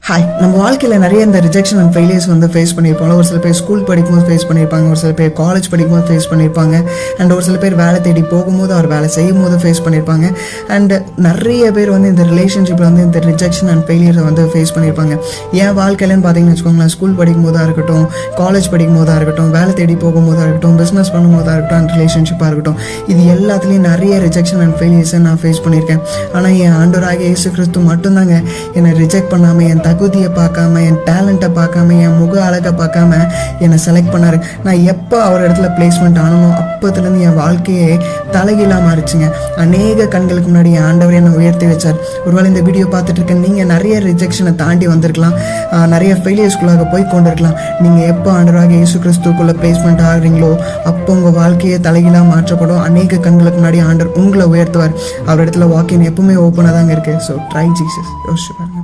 Hi, நம்ம வாழ்க்கையில் நிறைய இந்த ரிஜெக்ஷன் அண்ட் ஃபெயிலியர்ஸ் வந்து ஃபேஸ் பண்ணியிருப்பாங்க. ஒரு சில பேர் ஸ்கூல் படிக்கும்போது ஃபேஸ் பண்ணியிருப்பாங்க, ஒரு சில பேர் காலேஜ் படிக்கும்போது ஃபேஸ் பண்ணியிருப்பாங்க, அண்ட் ஒரு சில பேர் வேலை தேடி போகும்போது அவர் வேலை செய்யும் போது ஃபேஸ் பண்ணியிருப்பாங்க. அண்ட் நிறைய பேர் வந்து இந்த ரிலேஷன்ஷிப்பில் வந்து இந்த ரிஜெக்ஷன் அண்ட் ஃபெயிலியரை வந்து ஃபேஸ் பண்ணியிருப்பாங்க. என் வாழ்க்கையிலன்னு பார்த்தீங்கன்னு வச்சுக்கோங்களேன், ஸ்கூல் படிக்கும் போதாக இருக்கட்டும், காலேஜ் படிக்கும் போதாக இருக்கட்டும், வேலை தேடி போகும்போதாக இருக்கட்டும், பிஸ்னஸ் பண்ணும் போதாக இருக்கட்டும், அண்ட் ரிலேஷன்ஷிப்பாக இருக்கட்டும், இது எல்லாத்துலேயும் நிறைய ரிஜெக்ஷன் அண்ட் ஃபெயிலியர்ஸை நான் ஃபேஸ் பண்ணியிருக்கேன். ஆனால் என் ஆண்டவராகிய இயேசு கிறிஸ்து மட்டும்தாங்க என்னை ரிஜெக்ட் பண்ணாமல், என் தகுதியை பார்க்காம, என் டேலண்ட்டை பார்க்காம, என் முக அழகை பார்க்காம என்னை செலக்ட் பண்ணார். நான் எப்போ அவர் இடத்துல பிளேஸ்மெண்ட் ஆனனோ அப்போத்துலேருந்து என் வாழ்க்கையே தலைகீழாக மாறிச்சுங்க. அநேக கண்களுக்கு முன்னாடி என் ஆண்டவர் என்னை உயர்த்தி வச்சார். ஒருவேளை இந்த வீடியோ பார்த்துட்டு இருக்கேன், நீங்கள் நிறைய ரிஜெக்ஷனை தாண்டி வந்திருக்கலாம், நிறைய ஃபெயிலியர்ஸ்குள்ளாக போய் கொண்டிருக்கலாம். நீங்கள் எப்போ ஆண்டவராக இயேசு கிறிஸ்துக்குள்ளே பிளேஸ்மெண்ட் ஆகிறீங்களோ அப்போ உங்கள் வாழ்க்கையை தலைகீழாக மாற்றப்படும். அநேக கண்களுக்கு முன்னாடி ஆண்டவர் உங்களை உயர்த்துவார். அவர் இடத்துல வாக்கின் எப்பவுமே ஓப்பனாக தாங்க இருக்குது. So try Jesus. யோசிச்சு பாருங்க.